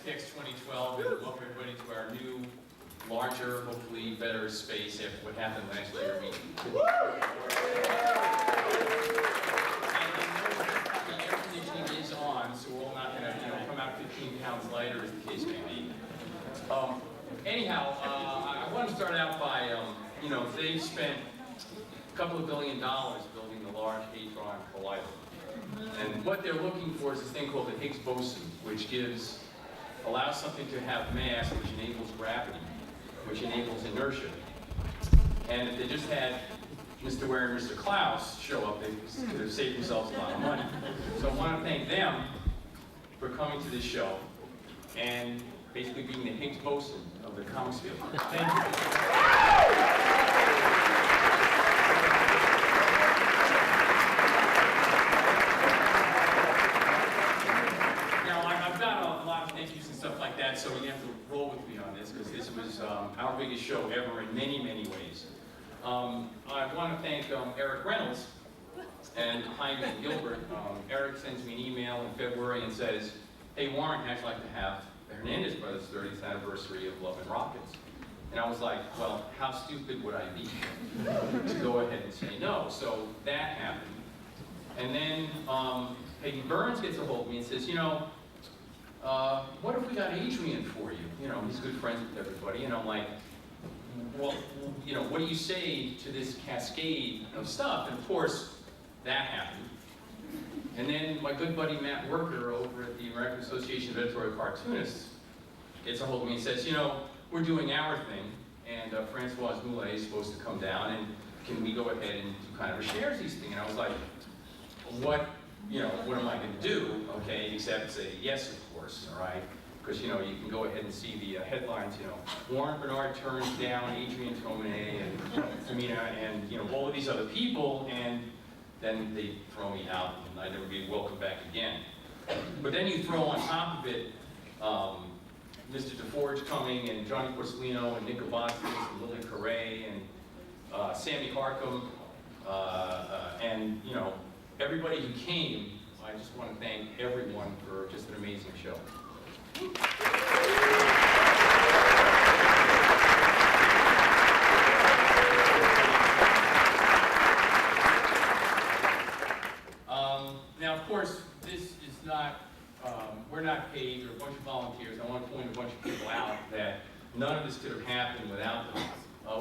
SPX 2012 and welcome everybody to our new, larger, hopefully better space after what happened last year. And the air conditioning is on, so we're all not going to come out 15 pounds lighter, as the case may be. Anyhow, I want to start out by, they spent a couple of $1 billion building the Large Hadron Collider. And what they're looking for is this thing called the Higgs boson, which allows something to have mass, which enables gravity, which enables inertia. And if they just had Mr. Ware and Mr. Klaus show up, they could have saved themselves a lot of money. So I want to thank them for coming to this show and basically being the Higgs boson of the comics field. Thank you. So you have to roll with me on this because this was our biggest show ever in many, many ways. I want to thank Eric Reynolds and Jaime Gilbert. Eric sends me an email in February and says, hey Warren, how'd you like to have the Hernandez Brothers 30th anniversary of Love and Rockets? And I was like, well, how stupid would I be to go ahead and say no? So that happened. And then Peggy Burns gets a hold of me and says, what if we got Adrian for you? He's good friends with everybody. And I'm like, well, what do you say to this cascade of stuff? And of course, that happened. And then my good buddy Matt Worker over at the American Association of Editorial Cartoonists gets a hold of me and says, we're doing our thing, and Francoise Moulet is supposed to come down, and can we go ahead and do kind of a sharesies thing? And I was like, what am I going to do? Okay, except say yes, of course, all right? Because, you can go ahead and see the headlines, Warren Bernard turns down Adrian Tomine and Tamina and, all of these other people, and then they throw me out and I never be welcome back again. But then you throw on top of it Mr. DeForge coming and Johnny Porcelino and Nick Abbasi and Lily Carre and Sammy Harcum and, everybody who came. I just want to thank everyone for just an amazing show. Now, of course, this is not, we're not paid, or a bunch of volunteers. I want to point a bunch of people out that none of this could have happened without them.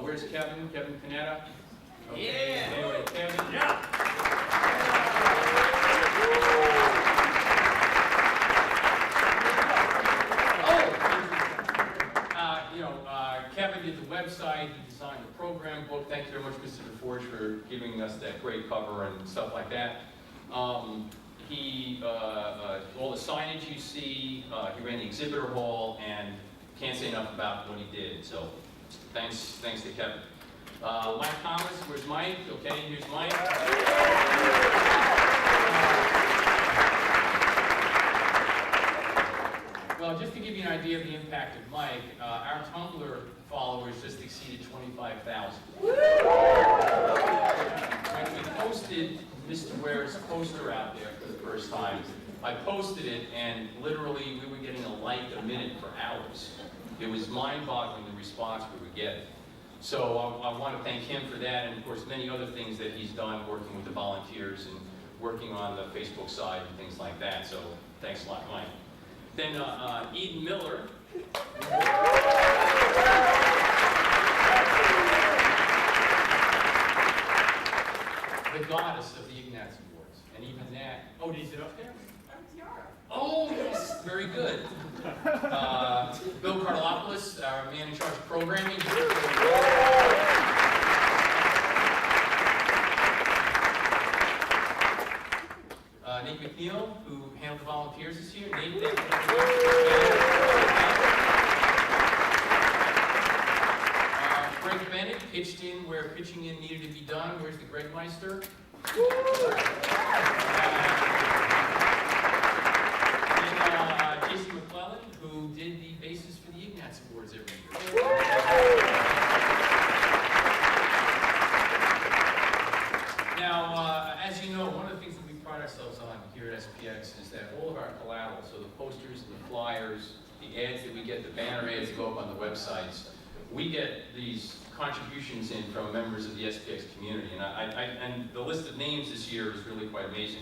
Where's Kevin? Kevin Panetta? Okay. Yeah! Anyway, Kevin. Yeah! Kevin did the website, he designed the program book. Thank you very much, Mr. DeForge, for giving us that great cover and stuff like that. All the signage you see, he ran the exhibitor hall, and can't say enough about what he did. So thanks to Kevin. Mike Thomas, where's Mike? Okay, here's Mike. Well, just to give you an idea of the impact of Mike, our Tumblr followers just exceeded 25,000. When we posted Mr. Ware's poster out there for the first time, I posted it and literally we were getting a like a minute for hours. It was mind-boggling the response we were getting. So I want to thank him for that, and of course many other things that he's done working with the volunteers and working on the Facebook side and things like that. So thanks a lot, Mike. Then Eden Miller. The goddess of the Ignatz Awards. And even that, oh, is it up there? Oh, yes, very good. Bill Carlopoulos, our man in charge of programming. Nate McNeil, who handled the volunteers this year. Nate, thank you. Greg Bennett pitched in where pitching in needed to be done. Where's the Greg Meister? And Jason McClellan, who did the basis for the Ignatz Awards every year. Now, as you know, one of the things that we pride ourselves on here at SPX is that all of our collateral, so the posters, the flyers, the ads that we get, the banner ads that go up on the websites, we get these contributions in from members of the SPX community, and the list of names this year is really quite amazing.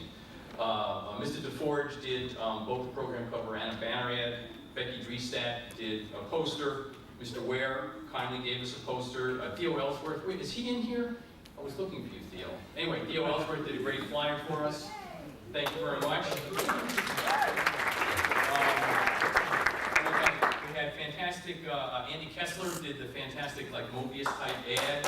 Mr. DeForge did both the program cover and a banner ad. Becky Driestat did a poster. Mr. Ware kindly gave us a poster. Theo Ellsworth, wait, is he in here? I was looking for you, Theo. Anyway, Theo Ellsworth did a great flyer for us. Thank you very much. We had fantastic, Andy Kessler did the fantastic, like, Mobius type ad.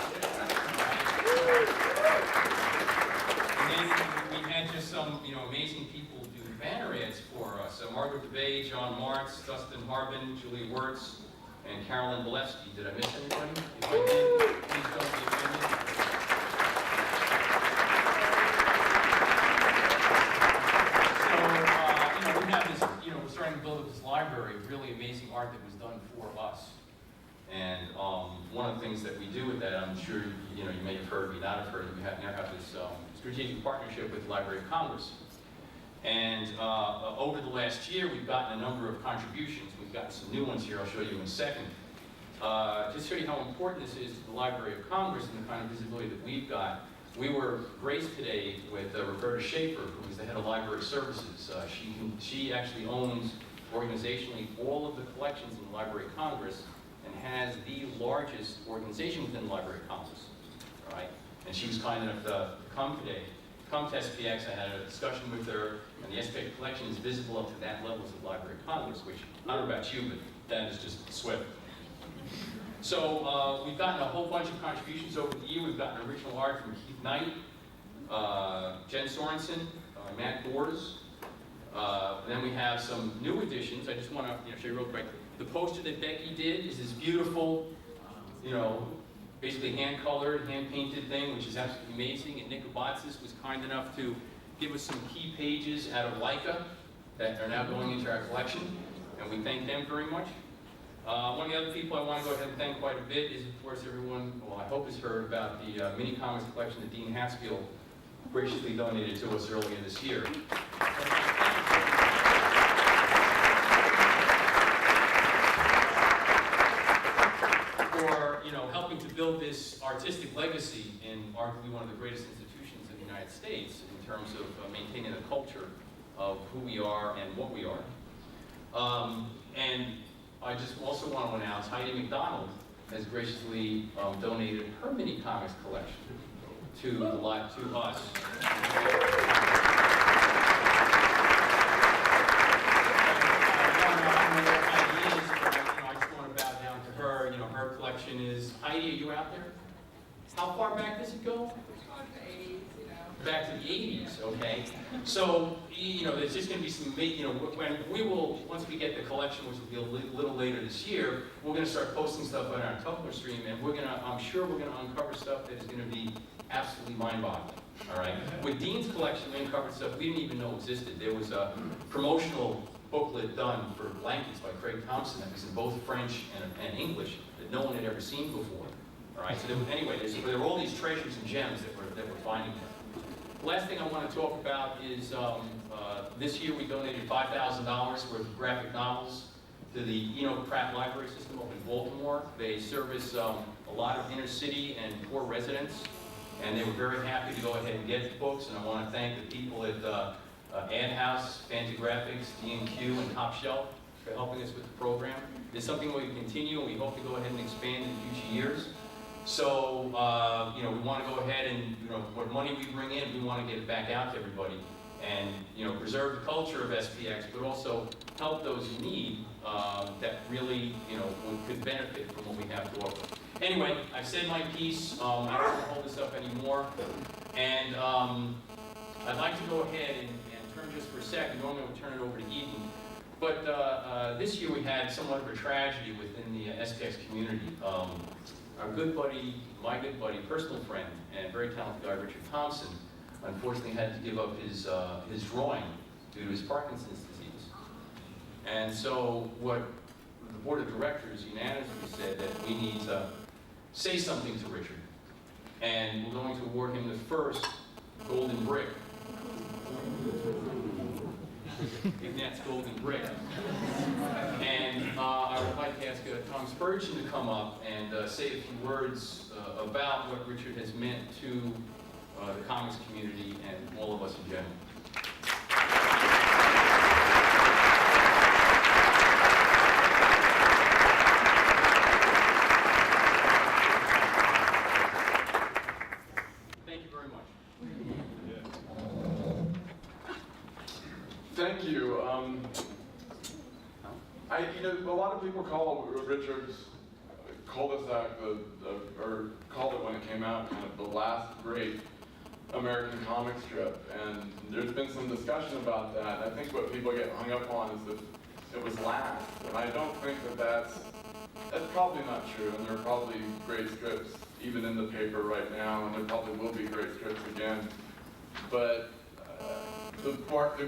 And then we had just some, amazing people do banner ads for us. So Margaret DeBay, John Martz, Dustin Harbin, Julie Wirtz, and Carolyn Bolevsky. Did I miss anybody? If I did, please don't be offended. We have this, we're starting to build up this library of really amazing art that was done for us. And one of the things that we do with that, I'm sure you may have heard, may not have heard, we now have this strategic partnership with the Library of Congress. And over the last year, we've gotten a number of contributions. We've gotten some new ones here I'll show you in a second. Just to show you how important this is to the Library of Congress and the kind of visibility that we've got. We were graced today with Roberta Schaefer, who is the head of library services. She actually owns organizationally all of the collections in the Library of Congress and has the largest organization within the Library of Congress. All right? And she was kind enough to come today. Come to SPX, I had a discussion with her, and the SPX collection is visible up to that level of the Library of Congress, which, I don't know about you, but that is just swift. So we've gotten a whole bunch of contributions over the year. We've gotten original art from Keith Knight, Jen Sorensen, Matt Gores. Then we have some new additions. I just want to show you real quick. The poster that Becky did is this beautiful, basically hand-colored, hand-painted thing, which is absolutely amazing. And Nick Abatsis was kind enough to give us some key pages out of Leica that are now going into our collection, and we thank them very much. One of the other people I want to go ahead and thank quite a bit is, of course, everyone, well, I hope has heard about the mini comics collection that Dean Hatfield graciously donated to us earlier this year. For helping to build this artistic legacy in arguably one of the greatest institutions in the United States in terms of maintaining the culture of who we are and what we are. And I just also want to announce Heidi McDonald has graciously donated her mini comics collection to us. Her collection is, Heidi, are you out there? How far back does it go? Back to the 80s, okay? So, there's just going to be some, when we will, once we get the collection, which will be a little later this year, we're going to start posting stuff on our Tumblr stream, and I'm sure we're going to uncover stuff that is going to be absolutely mind-boggling, all right? With Dean's collection, we uncovered stuff we didn't even know existed. There was a promotional booklet done for blankets by Craig Thompson that was in both French and English that no one had ever seen before. All right. So there were all these treasures and gems that we're finding. The last thing I want to talk about is this year we donated $5,000 worth of graphic novels to the Pratt Library System up in Baltimore. They service a lot of inner city and poor residents, and they were very happy to go ahead and get the books. And I want to thank the people at Ad House, Fantagraphics, D&Q, and Top Shelf for helping us with the program. It's something we can continue, and we hope to go ahead and expand in future years. So, we want to go ahead and, what money we bring in, we want to get it back out to everybody and, preserve the culture of SPX, but also help those in need that really, could benefit from what we have to offer. Anyway, I've said my piece. I don't want to hold this up anymore. And I'd like to go ahead and turn just for a second. Normally I would turn it over to Eden. But this year we had somewhat of a tragedy within the SPX community. Our good buddy, my good buddy, personal friend, and very talented guy, Richard Thompson, unfortunately had to give up his drawing due to his Parkinson's disease. And so what the board of directors unanimously said that we need to say something to Richard. And we're going to award him the first golden brick. Ignatz Golden Brick. And I would like to ask Tom Spurgeon to come up and say a few words about what Richard has meant to the comics community and all of us in general. Thank you very much. Thank you. A lot of people call Richard's cul-de-sac, or called it when it came out, kind of the last great American comic strip, and there's been some discussion about that. I think what people get hung up on is that it was last, and I don't think that's probably not true, and there are probably great strips even in the paper right now, and there probably will be great strips again. But the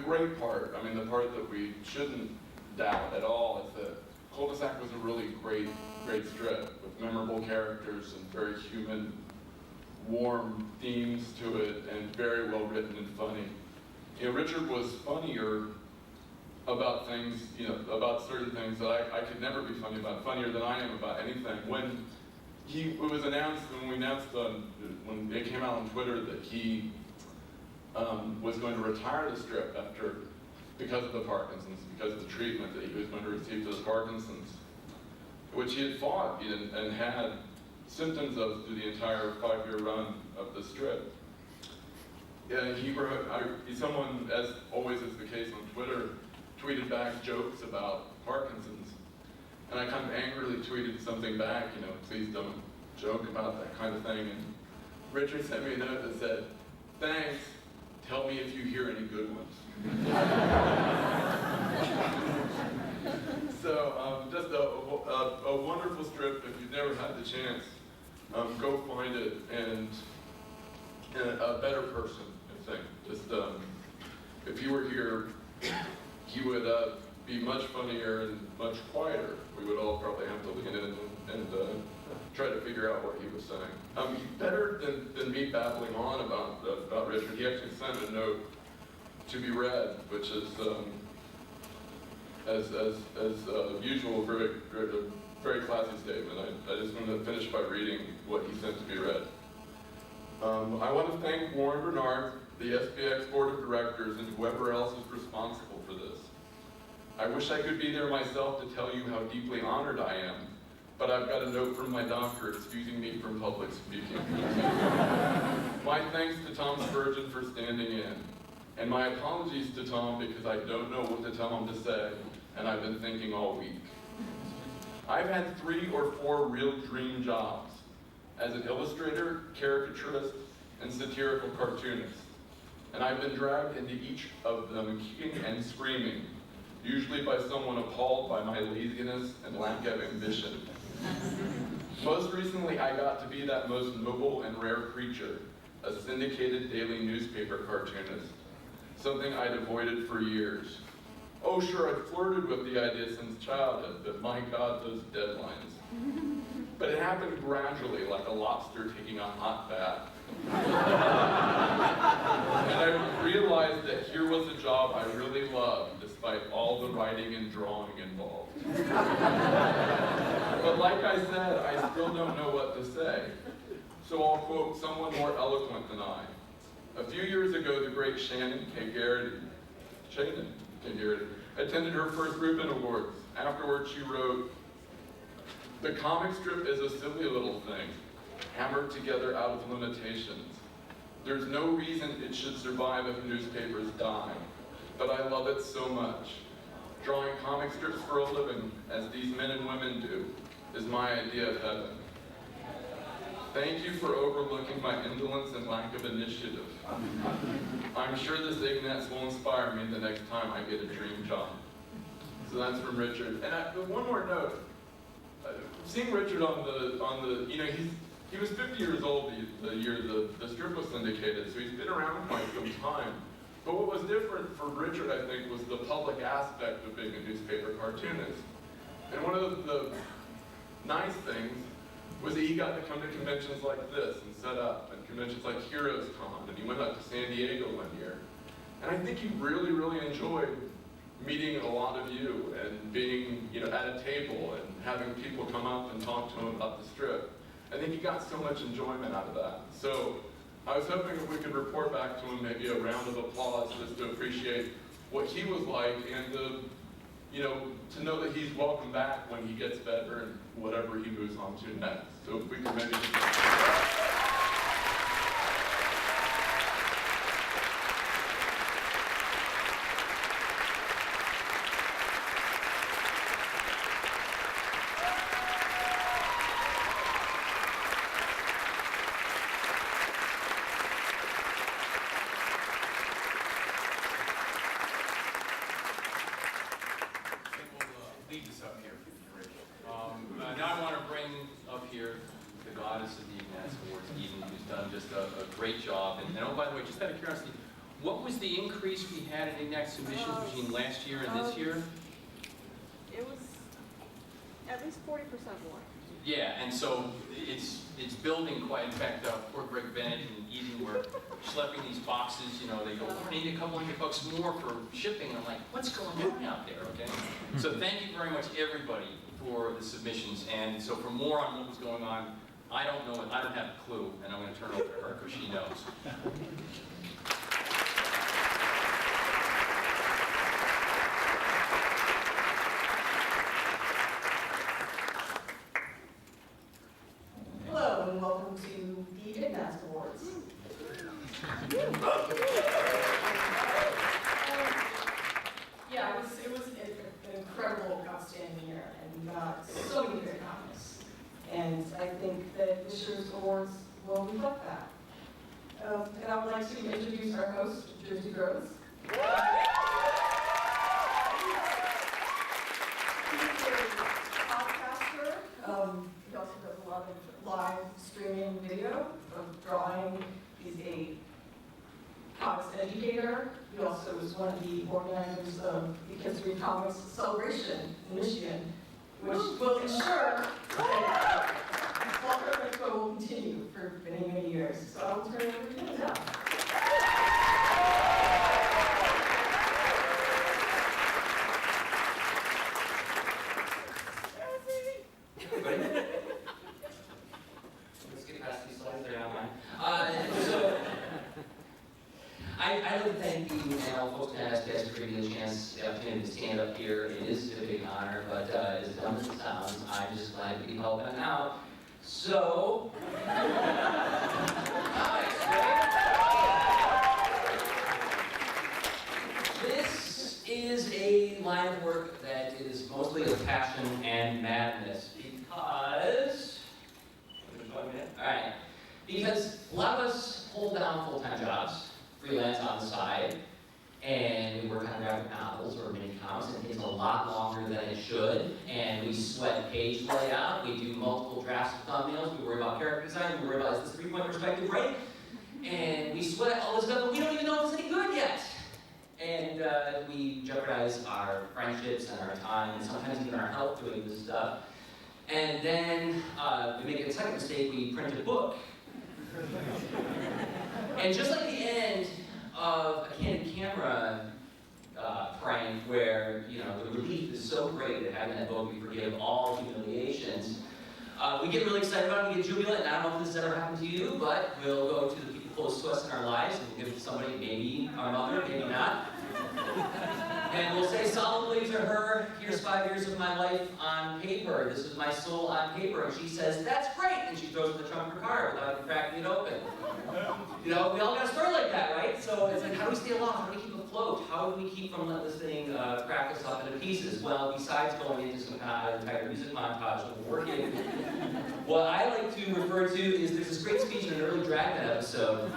great part, I mean the part that we shouldn't doubt at all, is that Cul-de-sac was a really great strip with memorable characters and very human, warm themes to it, and very well written and funny. Richard was funnier about things, about certain things that I could never be funny about, funnier than I am about anything. When it was announced, when it came out on Twitter that he was going to retire the strip because of the Parkinson's, because of the treatment that he was going to receive for the Parkinson's, which he had fought and had symptoms of through the entire 5-year run of the strip. And someone, as always is the case on Twitter, tweeted back jokes about Parkinson's. And I kind of angrily tweeted something back, please don't joke about that kind of thing. And Richard sent me a note that said, thanks, tell me if you hear any good ones. So just a wonderful strip. If you've never had the chance, go find it, and a better person, I think. Just if he were here, he would be much funnier and much quieter. We would all probably have to lean in and try to figure out what he was saying. Better than me babbling on about Richard, he actually sent a note to be read, which is, as usual, very classy statement. I just want to finish by reading what he sent to be read. I want to thank Warren Bernard, the SPX Board of Directors, and whoever else is responsible for this. I wish I could be there myself to tell you how deeply honored I am, but I've got a note from my doctor excusing me from public speaking. My thanks to Tom Spurgeon for standing in, and my apologies to Tom because I don't know what to tell him to say, and I've been thinking all week. I've had 3 or 4 real dream jobs as an illustrator, caricaturist, and satirical cartoonist, and I've been dragged into each of them kicking and screaming, usually by someone appalled by my laziness and lack of ambition. Most recently, I got to be that most noble and rare creature, a syndicated daily newspaper cartoonist, something I'd avoided for years. Oh sure, I'd flirted with the idea since childhood, but my God, those deadlines. But it happened gradually, like a lobster taking a hot bath. And I realized that here was a job I really loved, despite all the writing and drawing involved. But like I said, I still don't know what to say. So I'll quote someone more eloquent than I. A few years ago, the great Shannon K. Garrity attended her first Reuben Awards. Afterwards, she wrote, "The comic strip is a silly little thing, hammered together out of limitations. There's no reason it should survive if newspapers die, but I love it so much. Drawing comic strips for a living, as these men and women do, is my idea of heaven. Thank you for overlooking my indolence and lack of initiative. I'm sure this Ignatz will inspire me the next time I get a dream job." So that's from Richard. And one more note. Seeing Richard he was 50 years old the year the strip was syndicated, so he's been around quite some time. But what was different for Richard, I think, was the public aspect of being a newspaper cartoonist. And one of the nice things was that he got to come to conventions like this and set up, and conventions like Heroes Con, and he went up to San Diego one year. And I think he really, really enjoyed meeting a lot of you and being, at a table and having people come up and talk to him about the strip. I think he got so much enjoyment out of that. So I was hoping if we could report back to him maybe a round of applause just to appreciate what he was like and to know that he's welcome back when he gets better and whatever he moves on to next. So if we could maybe lead this up here, Rich. Now I want to bring up here the goddess of the Ignatz Awards, Eden, who's done just a great job. And oh, by the way, just out of curiosity, what was the increase we had in Ignatz submissions between last year and this year? It was at least 40% more. Yeah, and so it's building quite. In fact, poor Greg Bennett and Eden were schlepping these boxes. They go, "Oh, I need a couple $100 more for shipping." I'm like, "What's going on out there?" Okay. So thank you very much, everybody, for the submissions. And so for more on what was going on, I don't know. I don't have a clue, and I'm going to turn it over to her because she knows. Hello and welcome to the Ignatz Awards. Yeah, it was an incredible, outstanding year, and we got so many great comments. And I think that this year's awards will reflect that. And I would like to introduce our host, Jersey Groves. He's a podcaster. He also does a lot of live streaming video of drawing. He's a comics educator. He also is one of the organizers of the Kids Read Comics Celebration in Michigan, which will ensure that Walker Expo will continue for many, many years. So I will turn it over to him now. Let's get past these slides, they're online. I'd like to thank you and all folks at SBS for giving me the opportunity to stand up here. It is a big honor, but as dumb as it sounds, I'm just glad to be helping out. So, this is a line of work that is mostly of passion and madness because, alright, because a lot of us hold down full-time jobs, freelance on the side, and we work on graphic novels or mini comics, and it takes a lot longer than it should, and we sweat page layout, we do multiple drafts of thumbnails, we worry about character design, we worry about is this 3-point perspective right, and we sweat all this stuff, but we don't even know if it's any good yet. And we jeopardize our friendships and our time, and sometimes even our health doing this stuff. And then we make a second mistake, we print a book. And just like the end of a candid camera prank where, the relief is so great that having that book, we forgive all humiliations, we get really excited about it, we get jubilant, and I don't know if this has ever happened to you, but we'll go to the people close to us in our lives, and we'll give it to somebody, maybe our mother, maybe not. And we'll say solemnly to her, here's 5 years of my life on paper, this is my soul on paper, and she says, that's great, and she throws it in the trunk of her car without even cracking it open. We all got a story like that, right? So it's like, how do we stay alive? How do we keep afloat? How do we keep from letting this thing crack us up into pieces? Well, besides going into some kind of entire music montage of working, what I like to refer to is there's this great speech in an early Dragnet episode.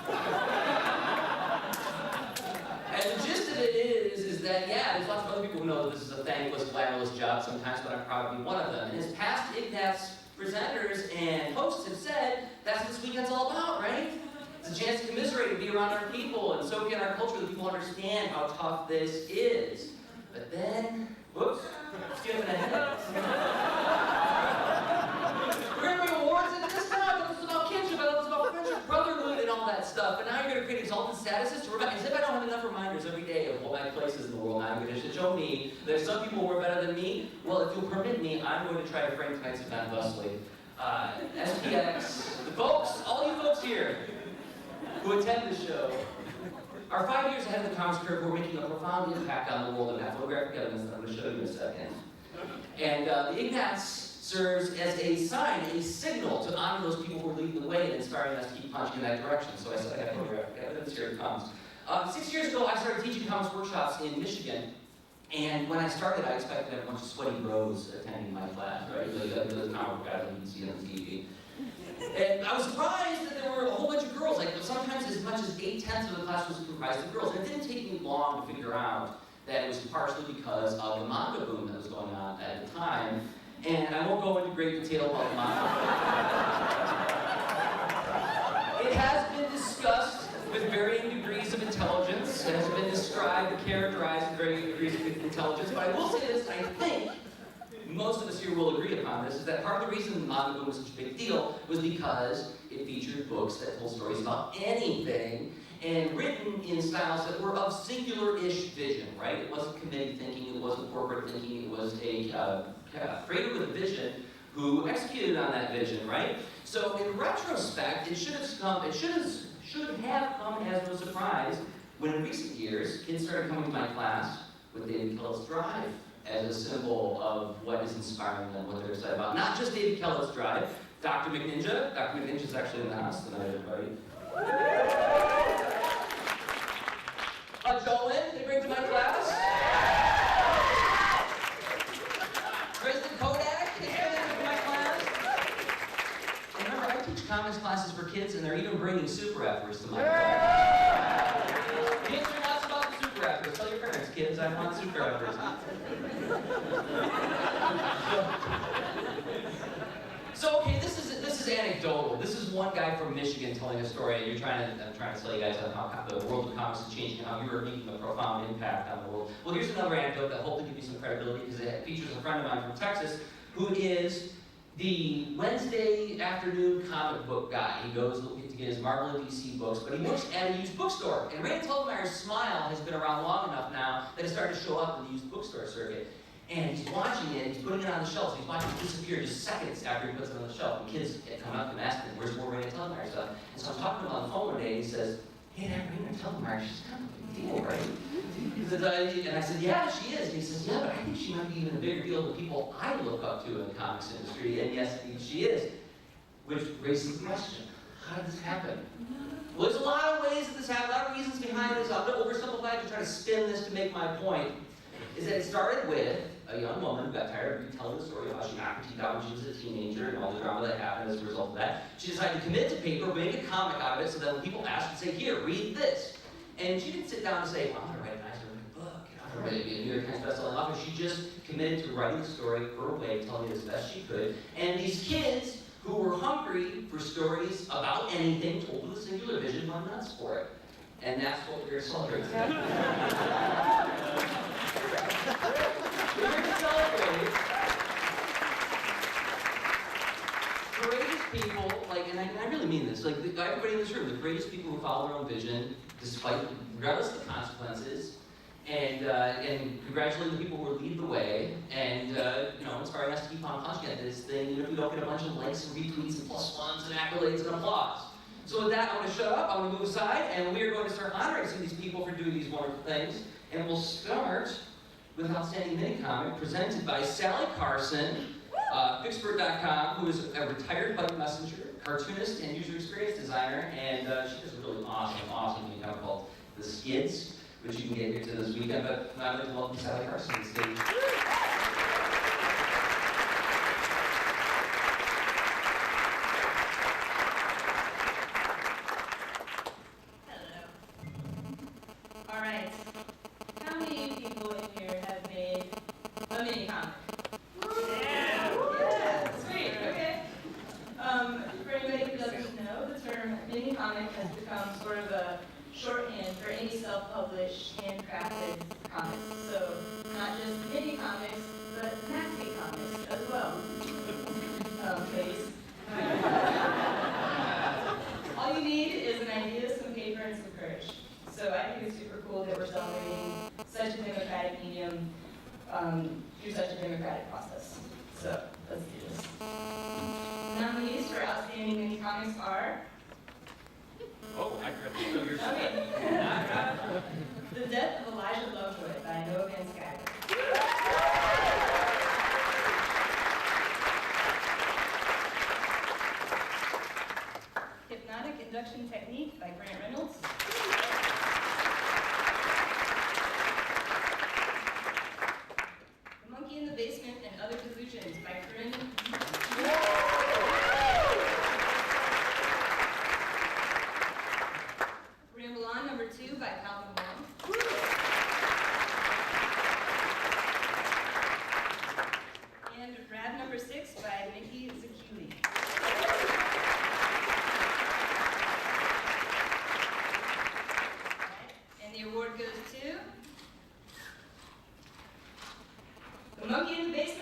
And the gist of it is that, yeah, there's lots of other people who know that this is a thankless, glamorous job sometimes, but I'm proud to be one of them. And as past Ignatz presenters and hosts have said, that's what this weekend's all about, right? It's a chance to commiserate and be around our people and soak in our culture that people understand how tough this is. But then, whoops, skipping ahead. We're going to bring awards into this now, but it's about kinship, it's about friendship, brotherhood, and all that that stuff, but now you're going to create exalted statuses to remind, as if I don't have enough reminders every day of all my places in the world. Now I'm going to show me that some people were better than me. Well, if you'll permit me, I'm going to try to frame tonight's event thusly. SPX, the folks, all you folks here who attend this show, are 5 years ahead of the comics curve. We're making a profound impact on the world of photographic evidence that I'm going to show you in a second. And the Ignatz serves as a sign, a signal to honor those people who are leading the way and inspiring us to keep punching in that direction. So I said I got photographic evidence, here it comes. 6 years ago, I started teaching comics workshops in Michigan. And when I started, I expected to have a bunch of sweaty bros attending my class, right? Those comic guys that you can see on TV. And I was surprised that there were a whole bunch of girls, like sometimes as much as 8/10 of the class was comprised of girls. And it didn't take me long to figure out that it was partially because of the manga boom that was going on at the time. And I won't go into great detail about the manga. It has been discussed with varying degrees of intelligence. It has been described and characterized with varying degrees of intelligence. But I will say this, I think most of us here will agree upon this, is that part of the reason the manga boom was such a big deal was because it featured books that told stories about anything and written in styles that were of singular-ish vision, right? It wasn't committee thinking, it wasn't corporate thinking, it was a creator with a vision who executed on that vision, right? So in retrospect, it should have come as no surprise when in recent years, kids started coming to my class with David Kellett's Drive as a symbol of what is inspiring them, what they're excited about. Not just David Kellett's Drive, Dr. McNinja. Dr. McNinja's actually in the house tonight, everybody. Jolyn, they bring to my class. President Kodak, they bring to my class. And remember, I teach comics classes for kids, and they're even bringing super rappers to my class. Kids are nuts about the super rappers. Tell your parents, kids, I want super rappers. So okay, this is anecdotal. This is one guy from Michigan telling a story, and I'm trying to tell you guys how the world of comics is changing, how you are making a profound impact on the world. Well, here's another anecdote that hopefully gives you some credibility, because it features a friend of mine from Texas who is the Wednesday afternoon comic book guy. He goes to get his Marvel and DC books, but he works at a used bookstore. And Ray Telgemeyer's smile has been around long enough now that it started to show up in the used bookstore circuit. And he's watching it, he's putting it on the shelves, he's watching it disappear just seconds after he puts it on the shelf. And kids come up and ask him, where's more Ray Telgemeyer stuff? And so I'm talking to him on the phone one day, and he says, hey, that Ray Telgemeyer, she's kind of a big deal, right? He said, and I said, yeah, she is. And he says, yeah, but I think she might be even a bigger deal to people I look up to in the comics industry. And yes, she is. Which raises the question, how did this happen? Well, there's a lot of ways that this happened, a lot of reasons behind this. I'm going to oversimplify to try to spin this to make my point. Is that it started with a young woman who got tired of retelling the story of how she knocked her teeth out when she was a teenager and all the drama that happened as a result of that. She decided to commit to paper, make a comic out of it, so that when people asked, she'd say, here, read this. And she didn't sit down and say, well, I'm going to write a nice book, I'm going to be a New York Times bestselling author. She just committed to writing the story her way, telling it as best she could. And these kids who were hungry for stories about anything, told with a singular vision, went nuts for it. And that's what we're celebrating today. We're here to celebrate courageous people, and I really mean this, everybody in this room, the courageous people who follow their own vision, regardless of the consequences, and congratulating the people who lead the way, and inspiring us to keep on punching at this thing, even if we don't get a bunch of likes and retweets and plus ones and accolades and applause. So with that, I'm going to shut up, I'm going to move aside, and we are going to start honoring some of these people for doing these wonderful things. And we'll start with an outstanding mini-comic presented by Sally Carson, Fixpert.com, who is a retired buddy messenger, cartoonist, and user experience designer, and she does a really awesome mini-comic called The Skids, which you can get here to this weekend, but I'd like to welcome Sally Carson to the stage. Has become sort of a shorthand for any self-published, handcrafted comics. So not just mini comics, but maxi comics as well. Please. All you need is an idea to difference of courage. So I think it's super cool that we're celebrating such a democratic medium through such a democratic process. So let's do this. Nominees for Outstanding Mini Comics are Oh, I got to show yours. okay. The Death of Elijah Lovejoy by Noah Van Skyler. Hypnotic Induction Technique by Grant Reynolds. The Monkey in the Basement and Other Delusions by Corinne. Ramble On #2 by Calvin Wong. And Rad #6 by Mickey Zakuli. And the award goes to The Monkey in the Basement.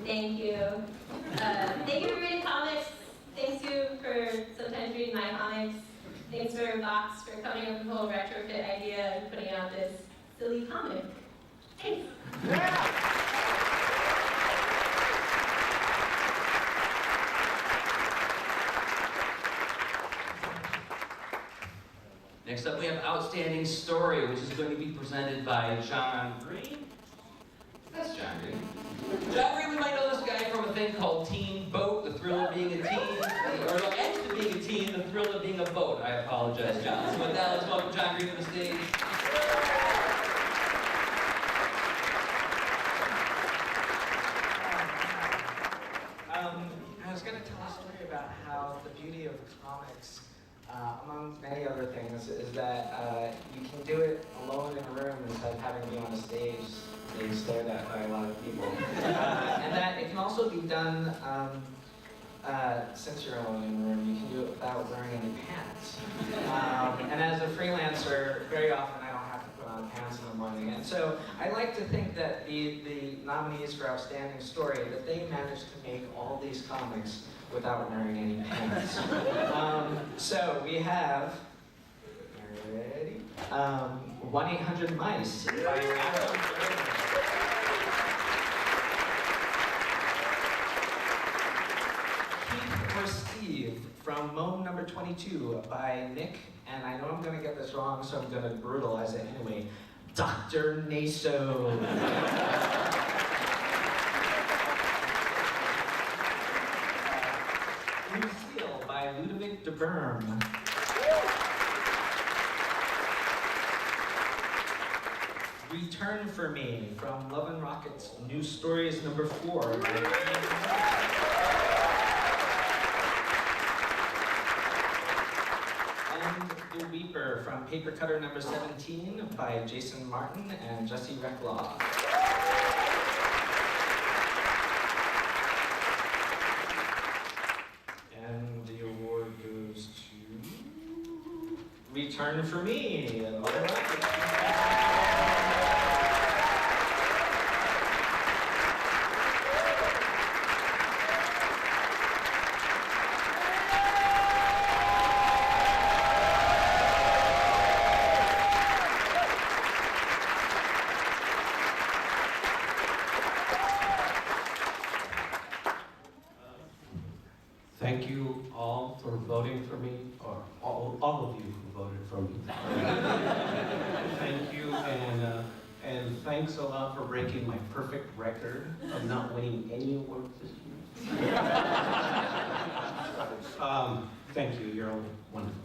Thank you. Thank you for reading comics. Thanks you for sometimes reading my comics. Thanks for Vox for coming up with the whole retrofit idea and putting out this silly comic. Thanks. Next up, we have Outstanding Story, which is going to be presented by John Green. That's John Green. John Green, we might know this guy from a thing called Teen Boat, the thrill of being a teen, or the end of being a teen, the thrill of being a boat. I apologize, John. So with that, let's welcome John Green to the stage. I was going to tell a story about how the beauty of comics, among many other things, is that you can do it alone in a room instead of having to be on a stage being stared at by a lot of people. And that it can also be done, since you're alone in the room, you can do it without wearing any pants. And as a freelancer, very often I don't have to put on pants in the morning. And so I like to think that the nominees for Outstanding Story, that they managed to make all these comics without wearing any pants. So we have, ready? 1-800-MICE by Adam. Keith or Steve from Moan #22 by Nick, and I know I'm going to get this wrong, so I'm going to brutalize it anyway. Dr. Naso. Lucille by Ludovic de Berm. Return for Me from Love and Rockets New Stories #4 by And The Weeper from Paper Cutter #17 by Jason Martin and Jesse Recklaw. And the award goes to Return for Me. Thank you all for voting for me, or all of you who voted for me. Thank you, and thanks a lot for breaking my perfect record of not winning any awards this year. Thank you, you're all wonderful.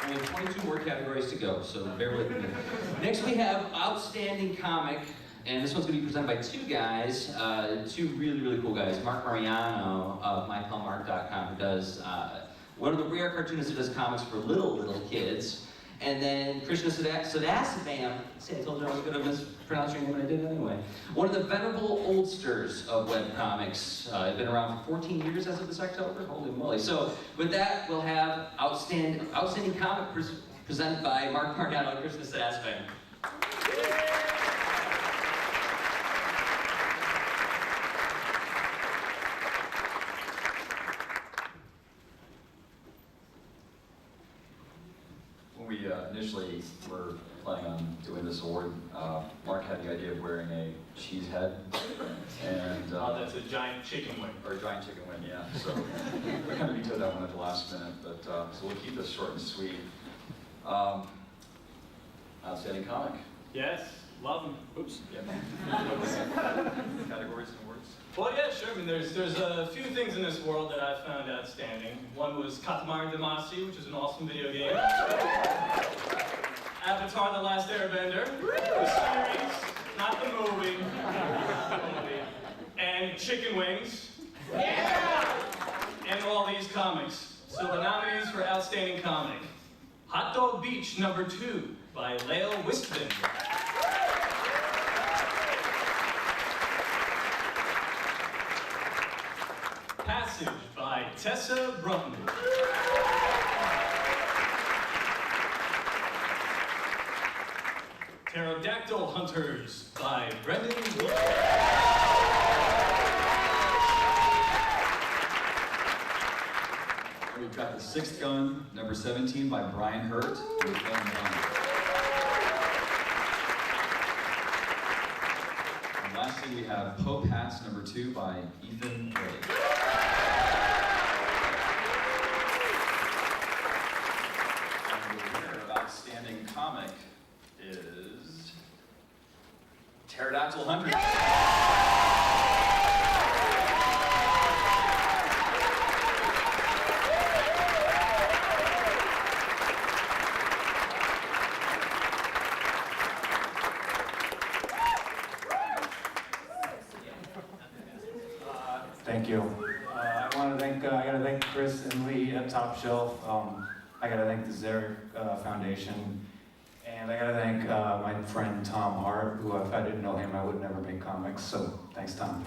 We have 22 more categories to go, so bear with me. Next we have Outstanding Comic, and this one's going to be presented by two guys, two really, really cool guys. Mark Mariano of mypalmark.com, who does one of the rare cartoonists that does comics for little kids. And then Krishna Sadasivam, see, I told you I was going to mispronounce your name, and I did anyway. One of the venerable oldsters of webcomics. Been around for 14 years as of this October. Holy moly! So with that, we'll have outstanding comic presented by Mark Marnetto and Krishna Sadasivam. When we initially were planning on doing this award, Mark had the idea of wearing a cheese head, and that's a giant chicken wing. or a giant chicken wing, yeah. So we kind of vetoed that one at the last minute, but so we'll keep this short and sweet. Outstanding comic. Yes, love them. Oops. Yep. Categories and awards. Well, yeah, sure. I mean, there's a few things in this world that I found outstanding. One was Katamari Damacy, which is an awesome video game. Avatar: The Last Airbender, the series, not the movie. And Chicken Wings. Yeah! And all these comics. So the nominees for Outstanding Comic: Hot Dog Beach #2 by Leo Wistman. Passage by Tessa Brunton. Pterodactyl Hunters by Brendan Wood. We've got The Sixth Gun, #17 by Brian Hurt. And lastly, we have Pope Hats #2 by Ethan Ray. And the winner of Outstanding Comic is Pterodactyl Hunters. Thank you. I gotta thank Chris and Lee at Top Shelf. I gotta thank the Zare Foundation. And I gotta thank my friend Tom Hart, who if I didn't know him, I would never make comics. So thanks, Tom.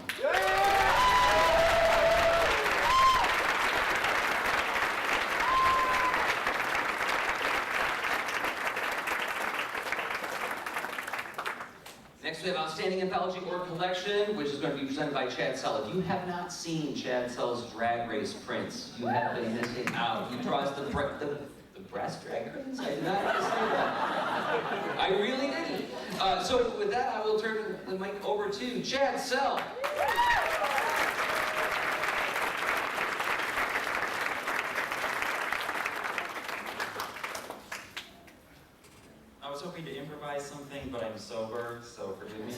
Next we have Outstanding Anthology or Collection, which is going to be presented by Chad Sell. If you have not seen Chad Sell's Drag Race prints, you have been missing out. He draws the breast drag queens? I did not understand that. I really didn't. So with that, I will turn the mic over to Chad Sell. I was hoping to improvise something, but I'm sober, so forgive me.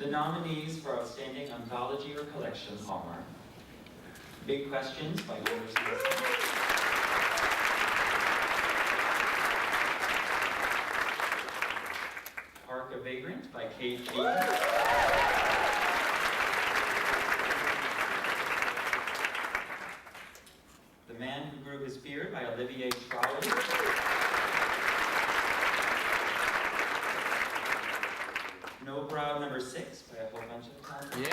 The nominees for Outstanding Anthology or Collection are Big Questions by Overseas. Hark a Vagrant by Kate Lee. The Man Who Grew His Beard by Olivier Trolley. No Brow #6 by a whole bunch of times. Yeah!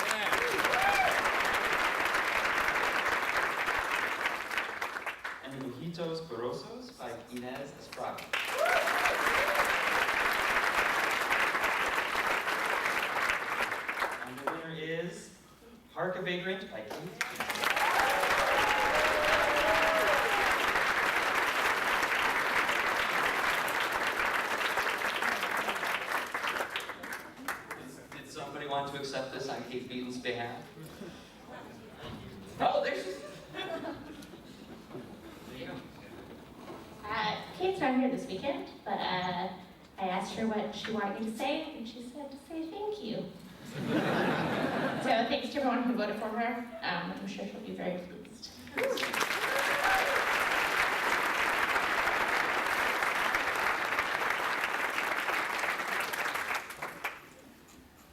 And Mojitos Porosos by Inez Espraga. And the winner is Hark a Vagrant by Kate Lee. Want to accept this on Kate Beaton's behalf? Oh, there she is. There you go. Kate's not here this weekend, but I asked her what she wanted me to say, and she said to say thank you. So thanks to everyone who voted for her. I'm sure she'll be very pleased.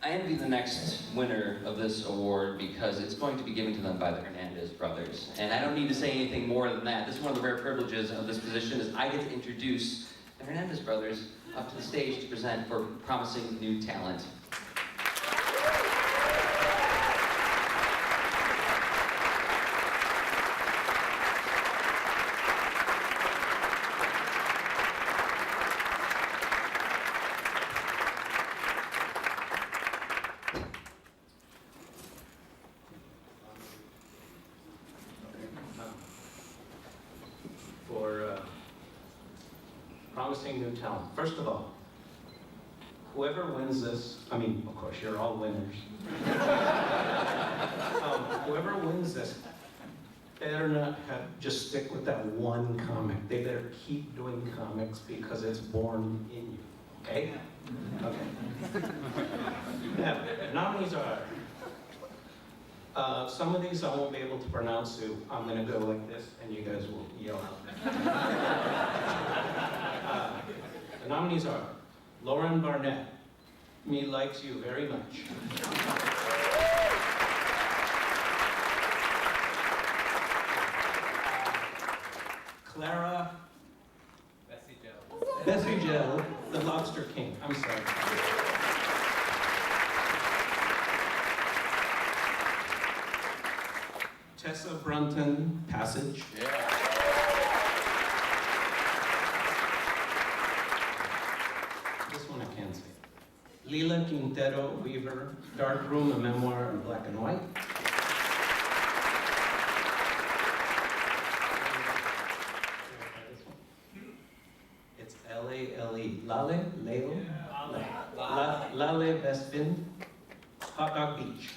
I envy the next winner of this award because it's going to be given to them by the Hernandez Hernandez brothers. And I don't need to say anything more than that. This is one of the rare privileges of this position is I get to introduce the Hernandez brothers up to the stage to present for promising new talent. For promising new talent. First of all, whoever wins this, I mean, of course, you're all winners. Whoever wins this better not just stick with that one comic. They better keep doing comics because it's born in you, okay? Okay. Now, the nominees are, some of these I won't be able to pronounce, so I'm gonna go like this and you guys will yell out. The nominees are Lauren Barnett, me likes you very much. Clara Bessie Gel, the Lobster King. I'm sorry. Tessa Brunton, Passage. This one I can't say. Lila Quintero Weaver, Dark Room, a memoir in black and white. It's L-A-L-E. Lale Bespin, Hot Dog Beach.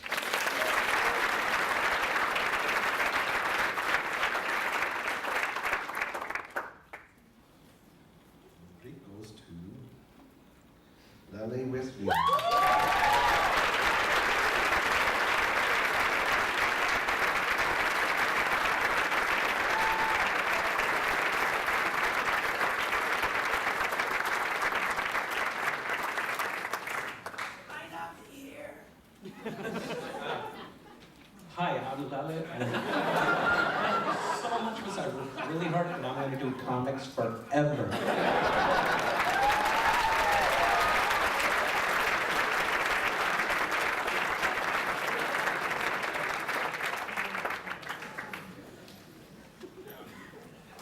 It goes to Lale Westfield. Hi, I'm Lale, and so much because I worked really hard, and I'm going to do comics forever.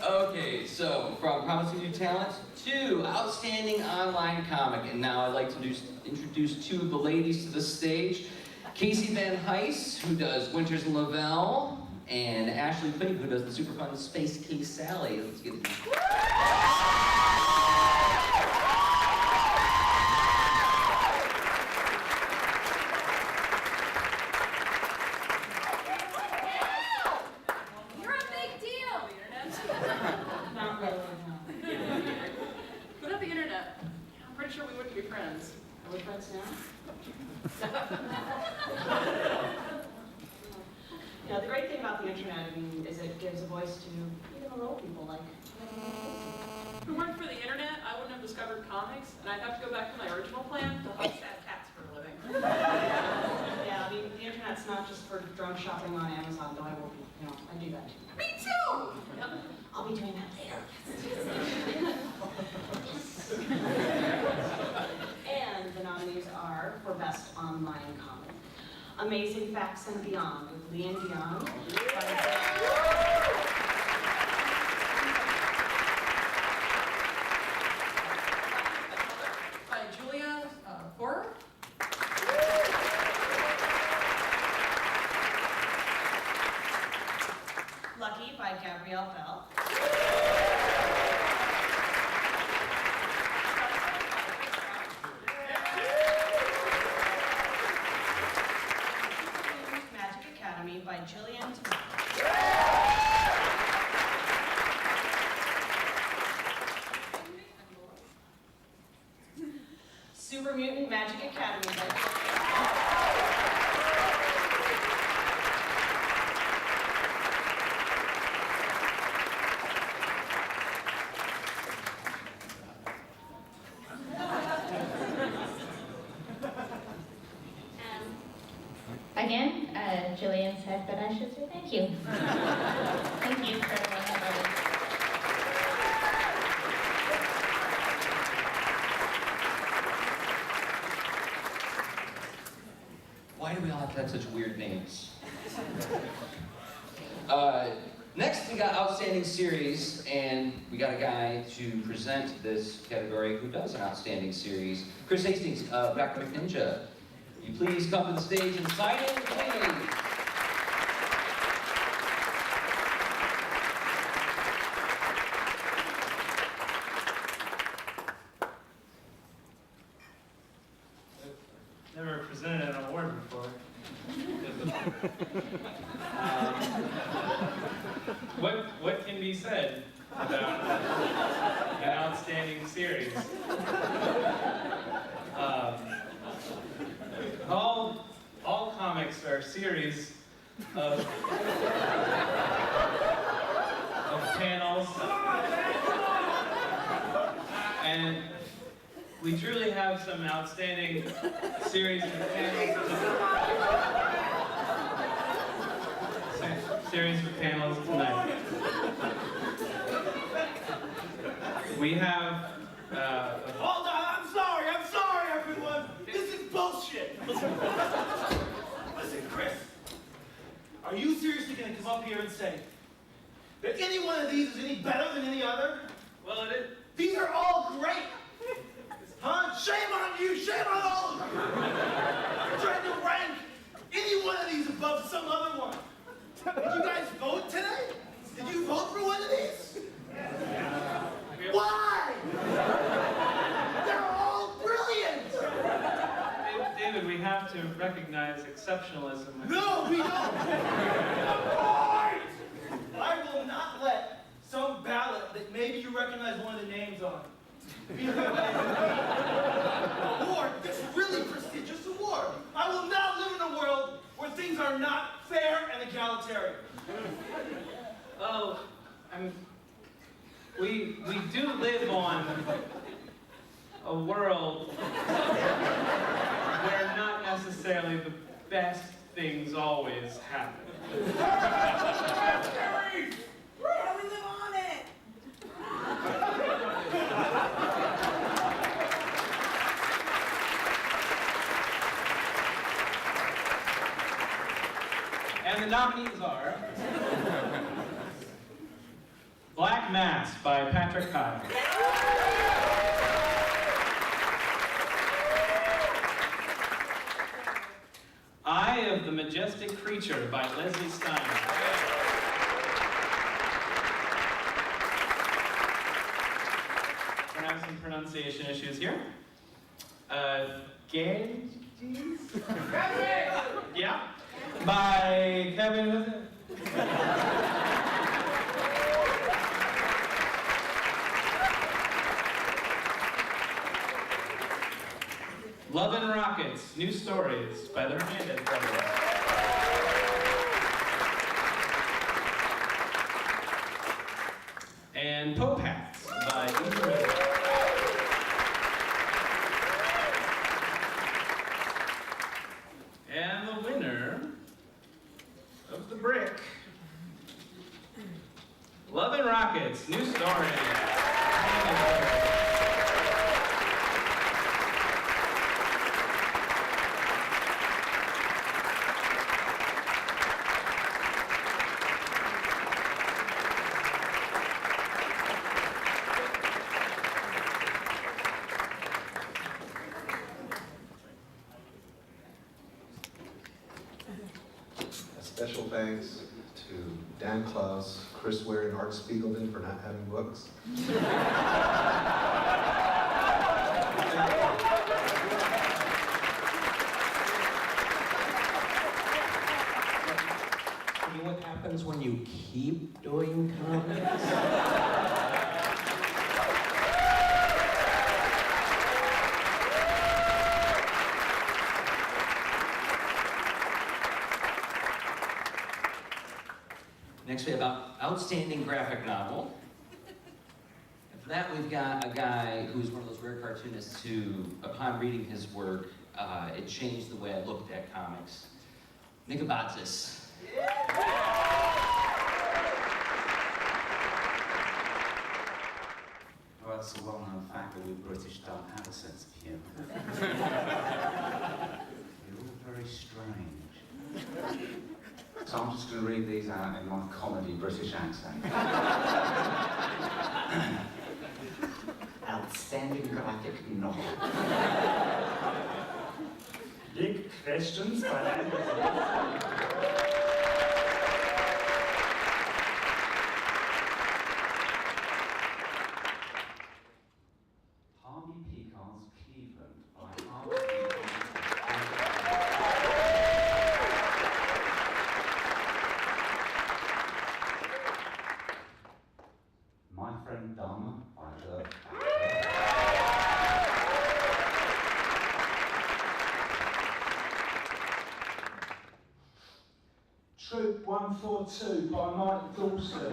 Okay, so from promising new talent to outstanding online comic, and now I'd like to introduce two of the ladies to the stage. Casey Van Heist, who does Winters in Lavelle, and Ashley Fink, who does the super fun Space Case Sally. Let's get You're a big deal. Not really, no. Put up the internet. I'm pretty sure we wouldn't be friends. Are we friends now? You know, the great thing about the internet, I mean, is it gives a voice to even the little people like. If it weren't for the internet, I wouldn't have discovered comics, and I'd have to go back to my original plan to hunt sad cats for a living. Yeah, I mean, the internet's not just for drunk shopping on Amazon, though I will be, you know, I do that too. Me too! Yep. I'll be doing that later. And the nominees are for Best Online Comic. Amazing Facts and Beyond with Leanne Dion. By Julia Forer. Lucky by Gabrielle Bell. Magic Academy by Jillian Super Mutant Magic Academy by Again, Jillian said, but I should say thank you. Thank you for everyone who wrote it. Why do we all have to have such weird names? Next, we got Outstanding Series, and we got a guy to present this category who does an Outstanding Series. Chris Hastings, Dr. McNinja. You please come to the stage and sign in, please. Never presented an award before. What can be said about an outstanding series? All comics are a series of panels, and we truly have some outstanding series of panels tonight. We have Hold on, I'm sorry, everyone. This is bullshit. Listen, Chris, are you seriously going to come up here and say that any one of these is any better than any other? Well, it is. These are all great. Huh? Shame on you, shame on all of you. You're trying to rank any one of these above some other one. Did you guys vote today? Did you vote for one of these? Why? They're all brilliant! David, we have to recognize exceptionalism. No, we don't! I will not let some ballot that maybe you recognize one of the names on be an award, this really prestigious award. I will not live in a world where things are not fair and egalitarian. Oh, we do live on a world where not necessarily the best things always happen. Gary! Yeah, we live on it! And the nominees are Black Mass by Patrick Kyle. Eye of the Majestic Creature by Leslie Stein. We're having some pronunciation issues here. Ganges? Yeah. By Kevin, was it? Love and Rockets, New Stories by the Hernandez brothers. And Pope Hats by Ignatz. And the winner of the brick, Love and Rockets, New Story. Special thanks to Dan Klaus, Chris Ware, and Art Spiegelman for not having books. See what happens when you keep doing comics? Next we have Outstanding Graphic Novel. And for that we've got a guy who's one of those rare cartoonists who, upon reading his work, it changed the way I looked at comics. Nikobatzis. Well, it's a well-known fact that we British don't have a sense of humour. You're all very strange. So I'm just going to read these out in my comedy British accent. Outstanding graphic novel. Big questions by Andrew. Harvey Pekard's Cleveland by Harvey My Friend Dharma by the Troop 142 by Mike Dawson.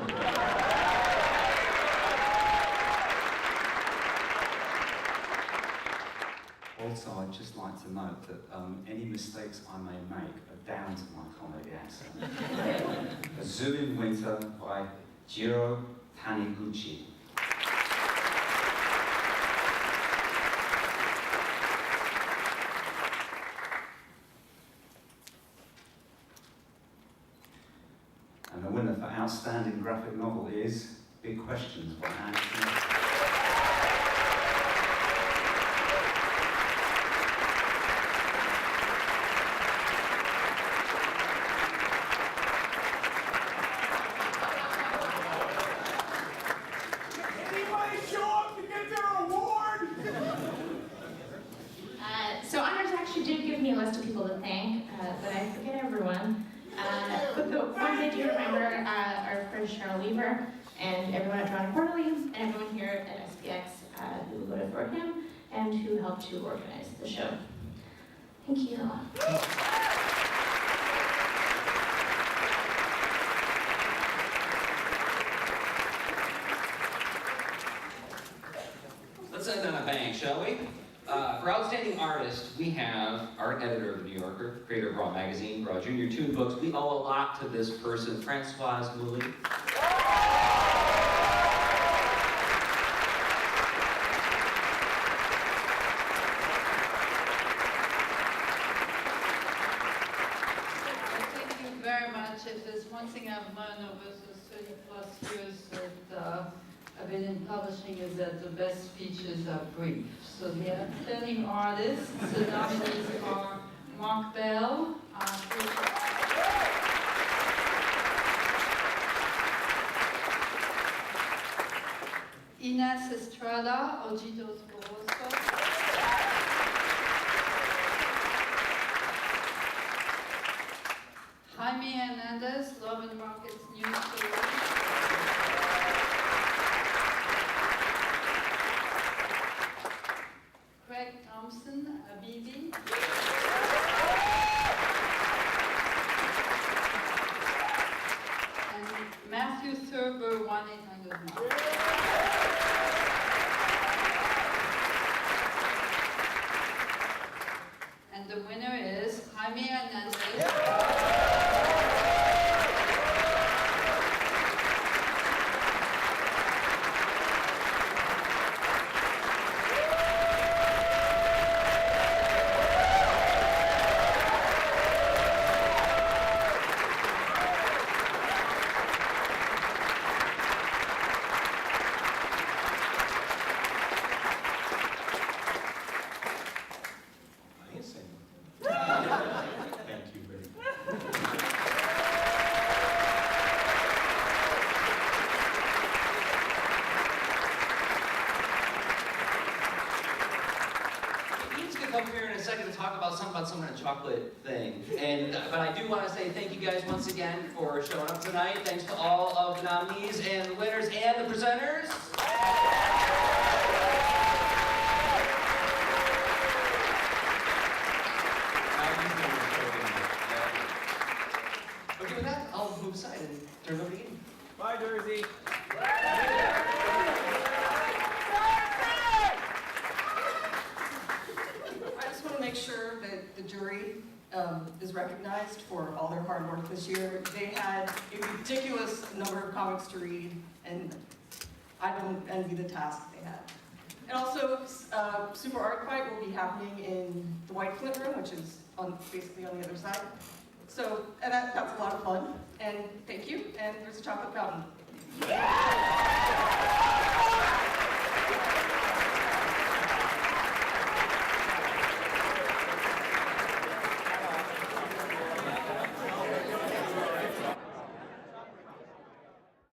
Also, I'd just like to note that any mistakes I may make are down to my comedy accent. A Zoo in Winter by Jiro Taniguchi. And the winner for Outstanding Graphic Novel is Big Questions by Andy Smith. Anybody show up to get their award? So Honors actually did give me a list of people to thank, but I forget everyone. But the ones I do remember are of course Cheryl Weaver and everyone at Toronto Quarterly and everyone here at SPX who voted for him and who helped to organize the show. Thank you. Let's end on a bang, shall we? For Outstanding Artist, we have art editor of The New Yorker, creator of Raw Magazine, Raw Junior Tune Books. We owe a lot to this person, Francoise Mouly. Thank you very much. If there's one thing I've learned over the 30+ years that I've been in publishing is that the best speeches are brief. So the Outstanding Artists, the nominees are Mark Bell, Inés Estrada, Ojitos Barroso, Jaime Hernandez, Love and Rockets News Story, Craig Thompson, Abibi, and Matthew Thurber, 1-800-NOW. And the winner is Jaime Hernandez. Thank you very much. Ian's gonna come here in a second to talk about some kind of chocolate thing. But I do want to say thank you guys once again for showing up tonight. Thanks to all of the nominees and the winners and the presenters. Okay, with that, I'll move aside and turn it over to Ian. Bye, Jersey. I just want to make sure that the jury is recognized. recognized for all their hard work this year. They had a ridiculous number of comics to read, and I don't envy the task they had. And also, Super Art Fight will be happening in the White Flint Room, which is basically on the other side. So, and that's a lot of fun. And thank you, and there's a chocolate fountain.